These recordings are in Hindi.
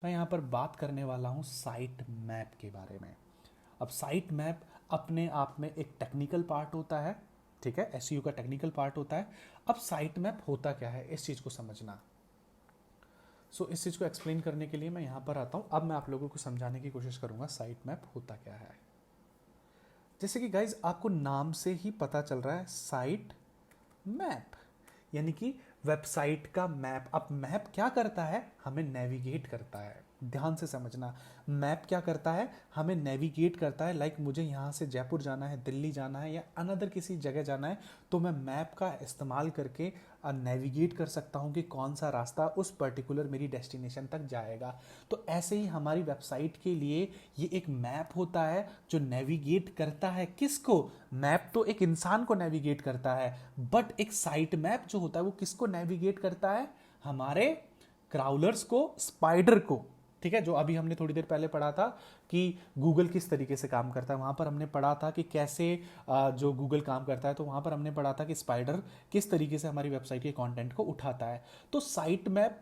मैं यहाँ पर बात करने वाला हूँ साइट मैप के बारे में। अब साइट मैप अपने आप में एक टेक्निकल पार्ट होता है, ठीक है, एसईओ का टेक्निकल पार्ट होता है। अब साइट मैप होता क्या है, इस चीज़ को समझना। इस चीज़ को एक्सप्लेन करने के लिए मैं यहाँ पर आता हूँ। अब मैं आप लोगों को समझाने की कोशिश करूँगा साइट मैप होता क्या है। जैसे कि गाइज आपको नाम से ही पता चल रहा है, साइट मैप यानी कि वेबसाइट का मैप। अब मैप क्या करता है, हमें नेविगेट करता है। ध्यान से समझना, मैप क्या करता है, हमें नेविगेट करता है। लाइक मुझे यहाँ से जयपुर जाना है, दिल्ली जाना है या अनदर किसी जगह जाना है, तो मैं मैप का इस्तेमाल करके नेविगेट कर सकता हूँ कि कौन सा रास्ता उस पर्टिकुलर मेरी डेस्टिनेशन तक जाएगा। तो ऐसे ही हमारी वेबसाइट के लिए ये एक मैप होता है जो नेविगेट करता है किसको। मैप तो एक इंसान को नेविगेट करता है, बट एक साइट मैप जो होता है वो किसको नेविगेट करता है, हमारे क्राउलर्स को, स्पाइडर को। ठीक है, जो अभी हमने थोड़ी देर पहले पढ़ा था कि गूगल किस तरीके से काम करता है, वहां पर हमने पढ़ा था कि कैसे जो गूगल काम करता है, तो वहां पर हमने पढ़ा था कि स्पाइडर किस तरीके से हमारी वेबसाइट के कंटेंट को उठाता है। तो साइट मैप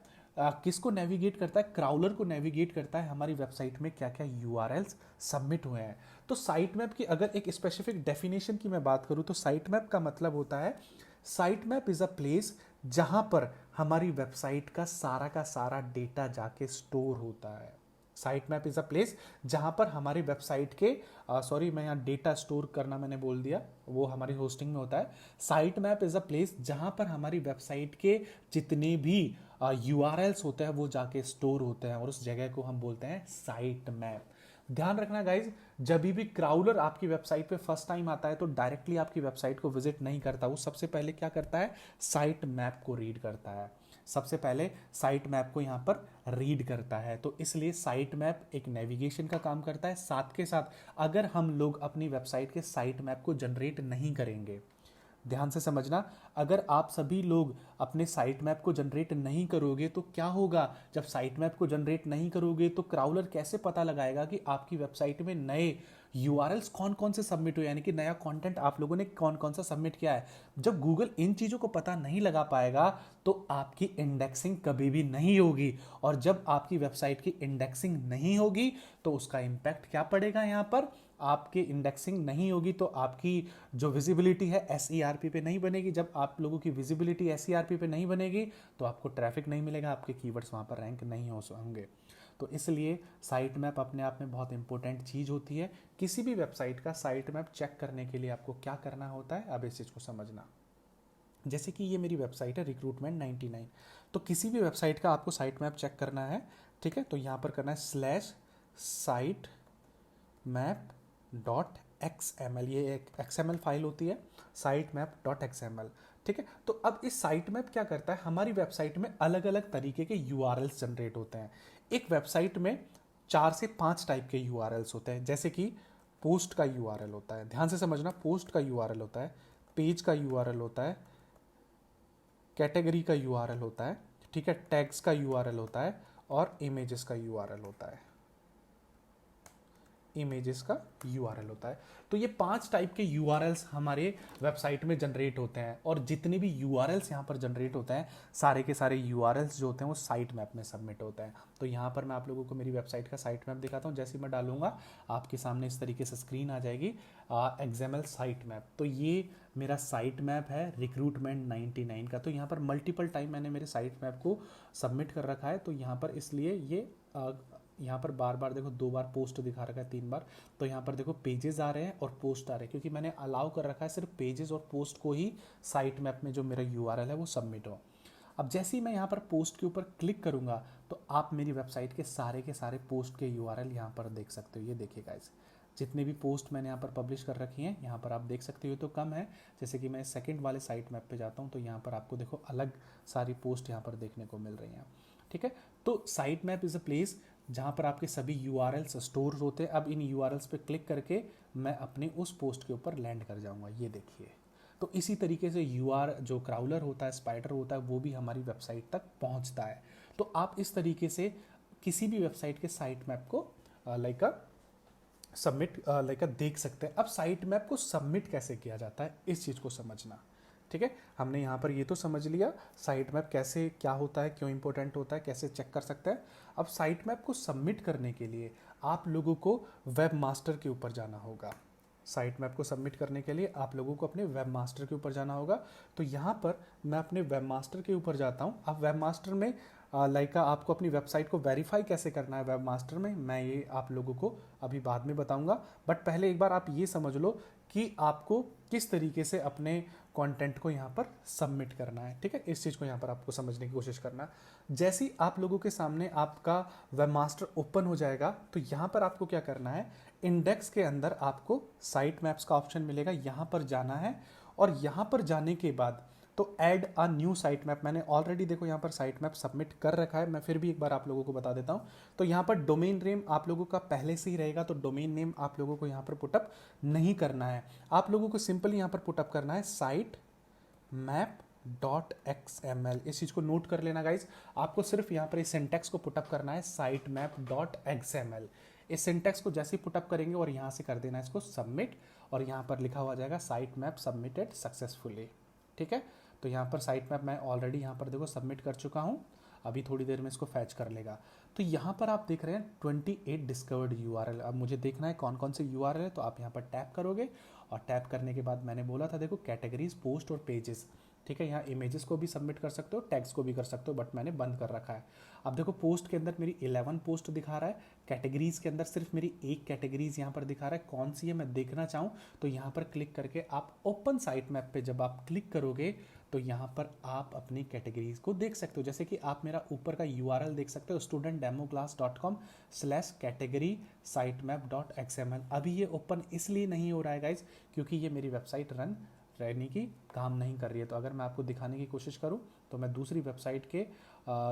किसको नेविगेट करता है, क्राउलर को नेविगेट करता है हमारी वेबसाइट में क्या क्या यूआरएल्स सबमिट हुए हैं। तो साइट मैप की अगर एक स्पेसिफिक डेफिनेशन की मैं बात करूं, तो साइट मैप का मतलब होता है, site map is a place जहां पर हमारी वेबसाइट का सारा डेटा जाके स्टोर होता है। Site map is a place जहां पर हमारी वेबसाइट के, सॉरी मैं यहाँ डेटा स्टोर करना मैंने बोल दिया, वो हमारी होस्टिंग में होता है। Site map is a place जहां पर हमारी वेबसाइट के जितने भी यूआरएल्स होते हैं वो जाके स्टोर होते हैं, और उस जगह को हम बोलते हैं साइट मैप। ध्यान रखना गाइज, जब भी क्राउलर आपकी वेबसाइट पे फर्स्ट टाइम आता है तो डायरेक्टली आपकी वेबसाइट को विजिट नहीं करता, वो सबसे पहले क्या करता है, साइट मैप को रीड करता है। सबसे पहले साइट मैप को यहाँ पर रीड करता है। तो इसलिए साइट मैप एक नेविगेशन का काम करता है। साथ के साथ अगर हम लोग अपनी वेबसाइट के साइट मैप को जनरेट नहीं करेंगे, ध्यान से समझना, अगर आप सभी लोग अपने साइट मैप को जनरेट नहीं करोगे तो क्या होगा, जब साइट मैप को जनरेट नहीं करोगे तो क्राउलर कैसे पता लगाएगा कि आपकी वेबसाइट में नए यूआरएल्स कौन कौन से सबमिट हुए, यानी कि नया कंटेंट आप लोगों ने कौन कौन सा सबमिट किया है। जब गूगल इन चीज़ों को पता नहीं लगा पाएगा तो आपकी इंडेक्सिंग कभी भी नहीं होगी, और जब आपकी वेबसाइट की इंडेक्सिंग नहीं होगी तो उसका इंपैक्ट क्या पड़ेगा, यहाँ पर आपकी इंडेक्सिंग नहीं होगी तो आपकी जो विजिबिलिटी है एसईआरपी पे नहीं बनेगी। जब आप लोगों की विजिबिलिटी एसईआरपी पे नहीं बनेगी तो आपको ट्रैफिक नहीं मिलेगा, आपके कीवर्ड्स वहाँ पर रैंक नहीं होंगे। तो इसलिए साइट मैप अपने आप में बहुत इंपॉर्टेंट चीज़ होती है। किसी भी वेबसाइट का साइट मैप चेक करने के लिए आपको क्या करना होता है, अब इस चीज़ को समझना। जैसे कि ये मेरी वेबसाइट है रिक्रूटमेंट 99, तो किसी भी वेबसाइट का आपको साइट मैप चेक करना है, ठीक है, तो यहाँ पर करना है slash site map dot X M L, ये एक एक्स एम एल फाइल होती है, site map dot X M L. ठीक है, तो अब इस साइट मैप क्या करता है, हमारी वेबसाइट में अलग अलग तरीके के यू जनरेट होते हैं। एक वेबसाइट में 4 से 5 टाइप के यू होते हैं। जैसे कि पोस्ट का यू होता है, ध्यान से समझना, पोस्ट का यू होता है, पेज का यू होता है, कैटेगरी का यू होता है, ठीक है, टैग्स का यू होता है, और इमेजेस का यू होता है, इमेजेस का यूआरएल होता है। तो ये 5 टाइप के यूआरएल्स हमारे वेबसाइट में जनरेट होते हैं, और जितने भी यूआरएल्स यहाँ पर जनरेट होते हैं सारे के सारे यूआरएल्स जो होते हैं वो साइट मैप में सबमिट होते हैं। तो यहाँ पर मैं आप लोगों को मेरी वेबसाइट का साइट मैप दिखाता हूँ। जैसे मैं डालूंगा आपके सामने इस तरीके से स्क्रीन आ जाएगी, एक्सएमएल साइट मैप। तो ये मेरा साइट मैप है रिक्रूटमेंट 99 का। तो यहाँ पर मल्टीपल टाइम मैंने मेरे साइट मैप को सबमिट कर रखा है, तो यहाँ पर इसलिए ये यहाँ पर बार बार देखो, 2 बार पोस्ट दिखा रखा है, 3 बार। तो यहाँ पर देखो पेजेस आ रहे हैं और पोस्ट आ रहे हैं, क्योंकि मैंने अलाउ कर रखा है सिर्फ पेजेस और पोस्ट को ही साइट मैप में जो मेरा यूआरएल है वो सबमिट हो। अब जैसे ही मैं यहाँ पर पोस्ट के ऊपर क्लिक करूँगा तो आप मेरी वेबसाइट के सारे पोस्ट के यूआरएल यहाँ पर देख सकते हो। ये देखिए गाइस, जितने भी पोस्ट मैंने यहाँ पर पब्लिश कर रखी हैं यहाँ पर आप देख सकते हो, तो कम है। जैसे कि मैं सेकंड वाले साइट मैप पे जाता हूँ तो यहाँ पर आपको देखो अलग सारी पोस्ट यहाँ पर देखने को मिल रही हैं, ठीक है। तो site map is a place जहाँ पर आपके सभी यूआरएल्स स्टोर होते हैं। अब इन यूआरएल्स पे क्लिक करके मैं अपने उस पोस्ट के ऊपर लैंड कर जाऊँगा, ये देखिए। तो इसी तरीके से यूआर जो क्राउलर होता है, स्पाइडर होता है, वो भी हमारी वेबसाइट तक पहुँचता है। तो आप इस तरीके से किसी भी वेबसाइट के साइट मैप को लाइक सबमिट देख सकते हैं। अब साइट मैप को सबमिट कैसे किया जाता है, इस चीज़ को समझना। ठीक है, हमने यहाँ पर ये तो समझ लिया साइट मैप कैसे, क्या होता है, क्यों इंपॉर्टेंट होता है, कैसे चेक कर सकते हैं। अब साइट मैप को सबमिट करने के लिए आप लोगों को वेब मास्टर के ऊपर जाना होगा। साइट मैप को सबमिट करने के लिए आप लोगों को अपने वेब मास्टर के ऊपर जाना होगा। तो यहाँ पर मैं अपने वेब मास्टर के ऊपर जाता हूँ। अब वेब मास्टर में आपको अपनी वेबसाइट को वेरीफाई कैसे करना है वेब मास्टर में, मैं ये आप लोगों को अभी बाद में बताऊंगा। बट पहले एक बार आप ये समझ लो कि आपको किस तरीके से अपने कंटेंट को यहाँ पर सबमिट करना है। ठीक है, इस चीज़ को यहाँ पर आपको समझने की कोशिश करना है। जैसे ही आप लोगों के सामने आपका वेब मास्टर ओपन हो जाएगा तो यहाँ पर आपको क्या करना है, इंडेक्स के अंदर आपको साइट मैप्स का ऑप्शन मिलेगा, यहाँ पर जाना है। और यहाँ पर जाने के बाद तो add a new site map, मैंने ऑलरेडी देखो यहाँ पर साइट मैप सबमिट कर रखा है, मैं फिर भी एक बार आप लोगों को बता देता हूँ। तो यहाँ पर डोमेन नेम आप लोगों का पहले से ही रहेगा, तो डोमेन नेम आप लोगों को यहाँ पर पुटअप नहीं करना है। आप लोगों को सिंपली यहाँ पर पुटअप करना है साइट मैप डॉट XML। इस चीज़ को नोट कर लेना गाइज, आपको सिर्फ यहाँ पर इस सिंटेक्स को पुटअप करना है साइट मैप डॉट XML। इस सिंटेक्स को जैसे ही पुटअप करेंगे और यहाँ से कर देना है इसको सबमिट, और यहाँ पर लिखा हुआ जाएगा साइट मैप सबमिटेड सक्सेसफुली। ठीक है, तो यहाँ पर साइट मैप मैं ऑलरेडी यहाँ पर देखो सबमिट कर चुका हूँ, अभी थोड़ी देर में इसको फैच कर लेगा। तो यहाँ पर आप देख रहे हैं 28 डिस्कवर्ड URL। अब मुझे देखना है कौन कौन से URL है, तो आप यहाँ पर टैप करोगे, और टैप करने के बाद मैंने बोला था देखो कैटेगरीज, पोस्ट और पेजेस। ठीक है, यहाँ इमेजेस को भी सबमिट कर सकते हो, टैग्स को भी कर सकते हो, बट मैंने बंद कर रखा है। अब देखो पोस्ट के अंदर मेरी 11 पोस्ट दिखा रहा है, कैटेगरीज के अंदर सिर्फ मेरी एक कैटेगरीज यहाँ पर दिखा रहा है। कौन सी है मैं देखना चाहूँ तो यहाँ पर क्लिक करके आप ओपन साइट मैप पे जब आप क्लिक करोगे तो यहाँ पर आप अपनी कैटेगरीज को देख सकते हो। जैसे कि आप मेरा ऊपर का URL देख सकते हो, studentdemoclass.com/category sitemap.xml। अभी ये ओपन इसलिए नहीं हो रहा है गाइज क्योंकि ये मेरी वेबसाइट रन रहने की काम नहीं कर रही है। तो अगर मैं आपको दिखाने की कोशिश करूं तो मैं दूसरी वेबसाइट के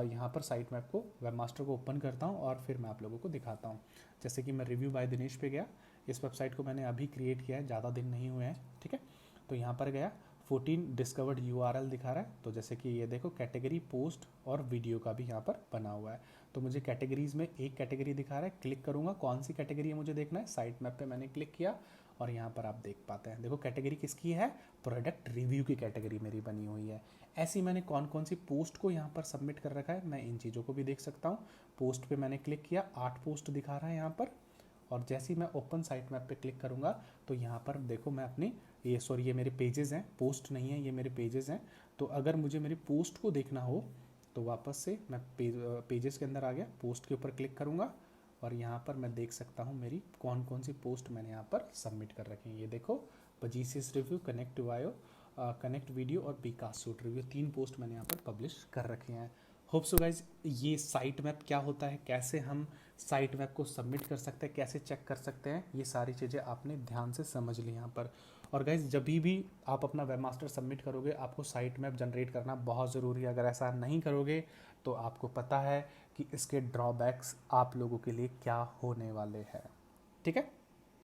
यहाँ पर साइट मैप को, वेब मास्टर को ओपन करता हूं और फिर मैं आप लोगों को दिखाता हूं। जैसे कि मैं रिव्यू बाय दिनेश पे गया, इस वेबसाइट को मैंने अभी क्रिएट किया है, ज़्यादा दिन नहीं हुए हैं। ठीक है, तो यहाँ पर गया, 14 डिस्कवर्ड URL दिखा रहा है। तो जैसे कि ये देखो कैटेगरी, पोस्ट और वीडियो का भी यहाँ पर बना हुआ है। तो मुझे कैटेगरीज में एक कैटेगरी दिखा रहा है, क्लिक करूँगा, कौन सी कैटेगरी है मुझे देखना है, साइट मैप पे मैंने क्लिक किया और यहाँ पर आप देख पाते हैं, देखो कैटेगरी किसकी है, प्रोडक्ट रिव्यू की कैटेगरी मेरी बनी हुई है। ऐसी मैंने कौन कौन सी पोस्ट को यहाँ पर सबमिट कर रखा है, मैं इन चीज़ों को भी देख सकता हूँ। पोस्ट पे मैंने क्लिक किया, 8 पोस्ट दिखा रहा है यहाँ पर। और जैसे ही मैं ओपन साइट मैप पे क्लिक करूँगा तो यहाँ पर देखो मैं अपनी ये मेरे पेजेस हैं, पोस्ट नहीं है, ये मेरे पेजेस हैं। तो अगर मुझे मेरी पोस्ट को देखना हो तो वापस से मैं पेजेस के अंदर आ गया, पोस्ट के ऊपर क्लिक करूँगा और यहाँ पर मैं देख सकता हूँ मेरी कौन कौन सी पोस्ट मैंने यहाँ पर सबमिट कर रखी है। ये देखो, पजीसीएस रिव्यू, कनेक्ट वायो, कनेक्ट वीडियो और बीकास सूट रिव्यू, 3 पोस्ट मैंने यहाँ पर पब्लिश कर रखे हैं। होप सो गाइज ये साइट मैप क्या होता है, कैसे हम साइट मैप को सबमिट कर सकते हैं, कैसे चेक कर सकते हैं, ये सारी चीज़ें आपने ध्यान से समझ ली यहाँ पर। और गाइज जब भी आप अपना वेब मास्टर सबमिट करोगे आपको साइट मैप जनरेट करना बहुत ज़रूरी है। अगर ऐसा नहीं करोगे तो आपको पता है कि इसके ड्रॉबैक्स आप लोगों के लिए क्या होने वाले हैं। ठीक है।